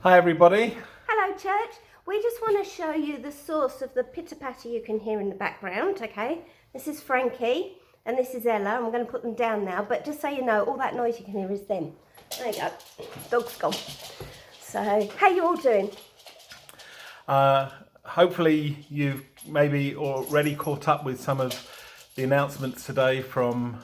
Hi everybody. Hello church, we just want to show you the source of the pitter-patter you can hear in the background, okay? This is Frankie and this is Ella. I'm going to put them down now, but just so you know, all that noise you can hear is them. There you go, dog's gone. So, how you all doing? Hopefully you've maybe already caught up with some of the announcements today from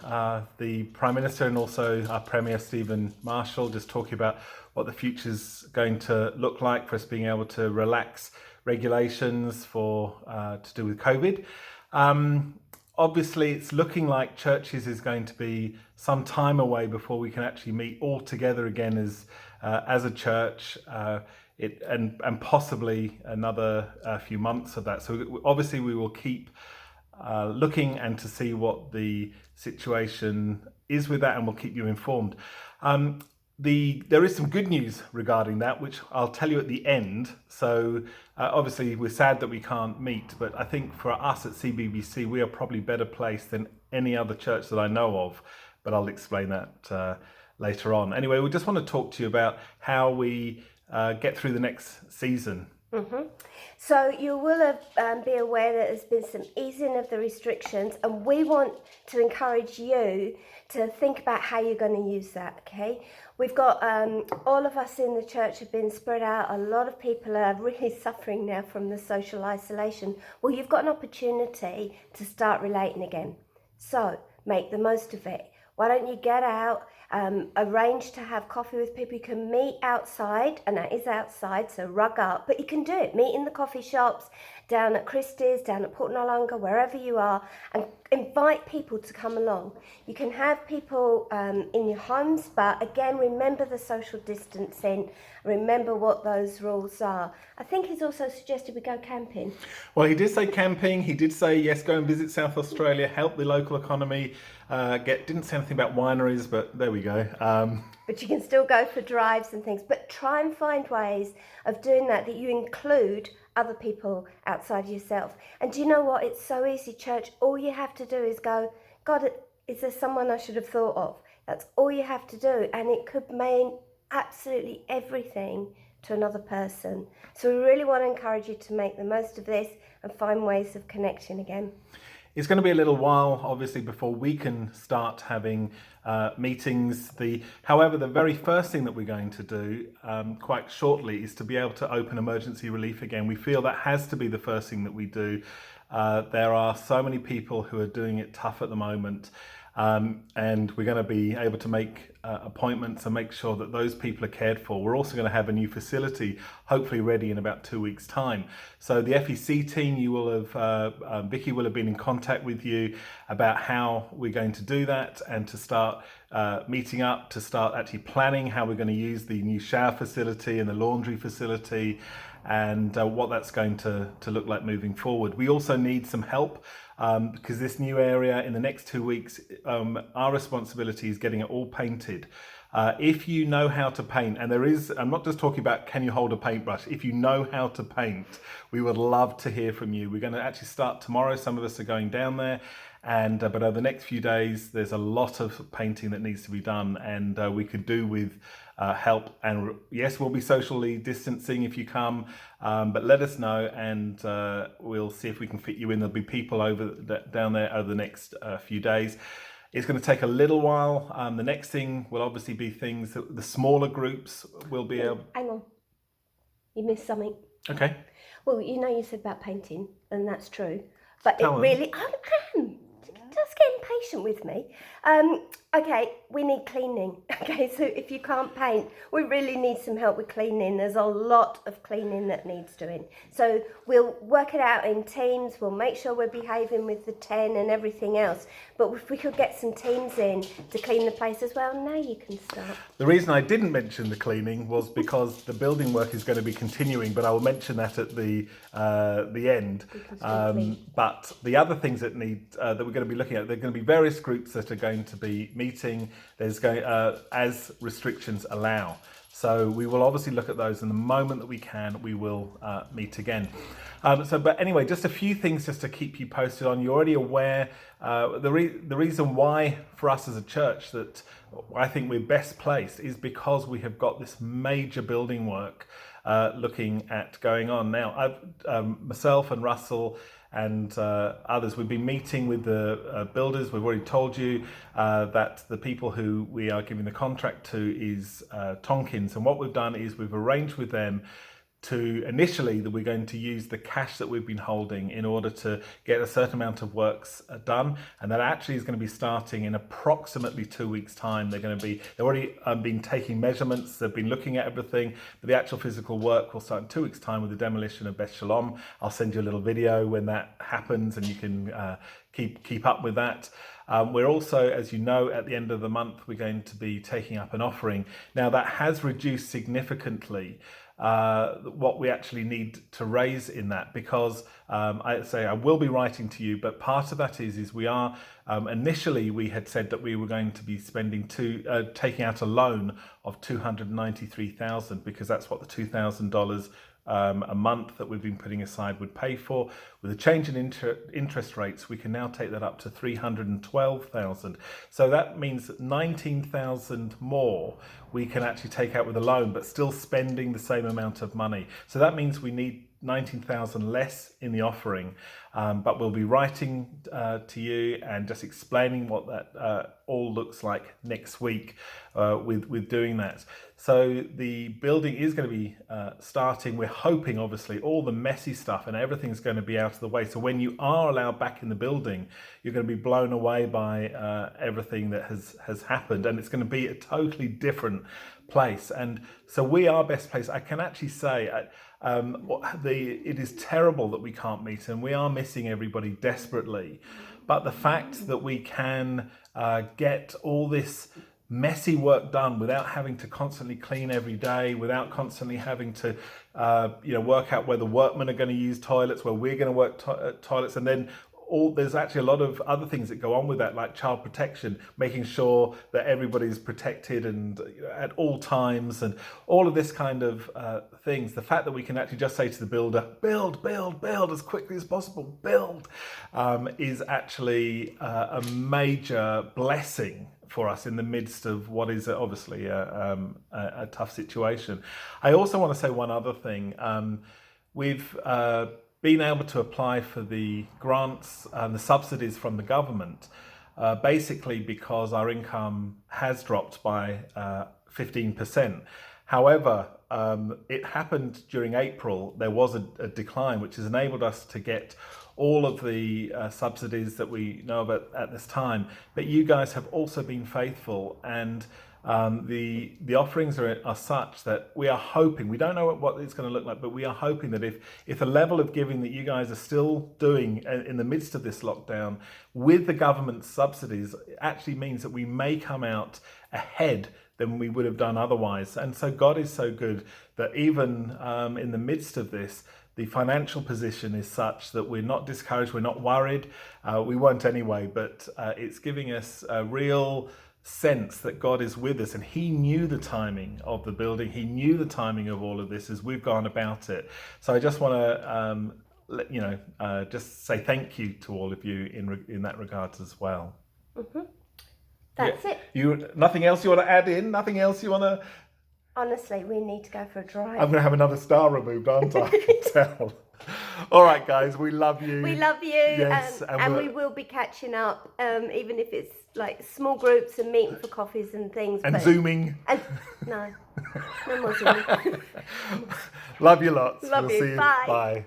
the Prime Minister and also our Premier Stephen Marshall, just talking about what the future's going to look like for us being able to relax regulations for to do with COVID. Obviously, it's looking like churches is going to be some time away before we can actually meet all together again as a church. And possibly another few months of that. So obviously we will keep looking and to see what the situation is with that, and we'll keep you informed. There is some good news regarding that, which I'll tell you at the end. So obviously we're sad that we can't meet, but I think for us at CBBC, we are probably better placed than any other church that I know of, but I'll explain that later on. Anyway, we just want to talk to you about how we get through the next season. So you will have be aware that there's been some easing of the restrictions, and we want to encourage you to think about how you're going to use that, okay? We've got all of us in the church have been spread out. A lot of people are really suffering now from the social isolation. Well, you've got an opportunity to start relating again. So make the most of it. Why don't you get out, arrange to have coffee with people. You can meet outside, and that is outside, so rug up, but you can do it. Meet in the coffee shops, down at Christie's, down at Port Noarlunga, wherever you are, and invite people to come along. You can have people in your homes, but again, remember the social distancing, remember what those rules are. I think he's also suggested we go camping. Well, he did say camping. He did say, yes, go and visit South Australia, help the local economy. Didn't say anything about wineries, but there we go. But you can still go for drives and things. But try and find ways of doing that you include other people outside yourself. And do you know what? It's so easy, church. All you have to do is go, God, is there someone I should have thought of? That's all you have to do. And it could mean absolutely everything to another person. So we really want to encourage you to make the most of this and find ways of connecting again. It's going to be a little while, obviously, before we can start having meetings. However, the very first thing that we're going to do quite shortly is to be able to open emergency relief again. We feel that has to be the first thing that we do. There are so many people who are doing it tough at the moment. And we're going to be able to make appointments and make sure that those people are cared for. We're also going to have a new facility, hopefully ready in about 2 weeks' time. So the FEC team, you will have, Vicky will have been in contact with you about how we're going to do that and to start meeting up, to start actually planning how we're going to use the new shower facility and the laundry facility, and what that's going to look like moving forward. We also need some help because this new area in the next 2 weeks, our responsibility is getting it all painted. If you know how to paint, and I'm not just talking about can you hold a paintbrush, if you know how to paint, we would love to hear from you. We're going to actually start tomorrow. Some of us are going down there. But over the next few days, there's a lot of painting that needs to be done, and we could do with help. And yes, we'll be socially distancing if you come, but let us know, and we'll see if we can fit you in. There'll be people down there over the next few days. It's going to take a little while. The next thing will obviously be things that the smaller groups will be able. Hang on, you missed something. Okay. Well, you know, you said about painting, and that's true. But Tell it them. really, I am just get impatient with me. Okay, we need cleaning. Okay, so if you can't paint, we really need some help with cleaning. There's a lot of cleaning that needs doing. So we'll work it out in teams. We'll make sure we're behaving with the 10 and everything else. But if we could get some teams in to clean the place as well, now you can start. The reason I didn't mention the cleaning was because the building work is going to be continuing, but I will mention that at the end. But the other things that we're going to be looking at, there are going to be various groups that are going to be meeting. There's going as restrictions allow. So we will obviously look at those, and the moment that we can, we will meet again. But anyway, just a few things just to keep you posted on. You're already aware the reason why for us as a church that I think we're best placed is because we have got this major building work looking at going on. Now, myself and Russell and others, we've been meeting with the builders. We've already told you that the people who we are giving the contract to is Tonkins. And what we've done is we've arranged with them to initially that we're going to use the cash that we've been holding in order to get a certain amount of works done, and that actually is going to be starting in approximately 2 weeks' time. They've already been taking measurements, they've been looking at everything, but the actual physical work will start in 2 weeks' time with the demolition of Beth Shalom. I'll send you a little video when that happens, and you can keep up with that. We're also, as you know, at the end of the month, we're going to be taking up an offering. Now that has reduced significantly what we actually need to raise in that, because I will be writing to you, but part of that is we are initially we had said that we were going to be spending taking out a loan of $293,000 because that's what the $2,000 a month that we've been putting aside would pay for. With a change in interest rates, we can now take that up to $312,000. So that means that $19,000 more we can actually take out with a loan, but still spending the same amount of money. So that means we need $19,000 less in the offering, but we'll be writing to you and just explaining what that all looks like next week with doing that. So the building is going to be starting. We're hoping, obviously, all the messy stuff and everything's going to be out of the way. So when you are allowed back in the building, you're going to be blown away by everything that has happened, and it's going to be a totally different place. And so we are best placed. I can actually say it is terrible that we can't meet, and we are missing everybody desperately. But the fact that we can get all this messy work done without having to constantly clean every day, without constantly having to work out where the workmen are going to use toilets, where we're going to work toilets, and then there's actually a lot of other things that go on with that, like child protection, making sure that everybody's protected and at all times, and all of this kind of things. The fact that we can actually just say to the builder, build as quickly as possible, build, is actually a major blessing for us in the midst of what is obviously a tough situation. I also want to say one other thing. We've been able to apply for the grants and the subsidies from the government, basically because our income has dropped by 15%. However, it happened during April. There was a decline, which has enabled us to get all of the subsidies that we know about at this time. But you guys have also been faithful, and the offerings are such that we are hoping, we don't know what it's going to look like, but we are hoping that if the level of giving that you guys are still doing in the midst of this lockdown with the government subsidies actually means that we may come out ahead than we would have done otherwise. And so God is so good that even in the midst of this, the financial position is such that we're not discouraged, we're not worried. We weren't anyway, but it's giving us a real sense that God is with us, and He knew the timing of the building. He knew the timing of all of this as we've gone about it. So I just want to just say thank you to all of you in that regards as well. Mm-hmm. That's it. Nothing else you want to add in? Nothing else you want to? Honestly, we need to go for a drive. I'm going to have another star removed, aren't I? I can tell. All right, guys, we love you. We love you, yes, and we will be catching up, even if it's like small groups and meeting for coffees and things. And Zooming. And, no more Zooming. Love you lots. Love you. See you. Bye. Bye.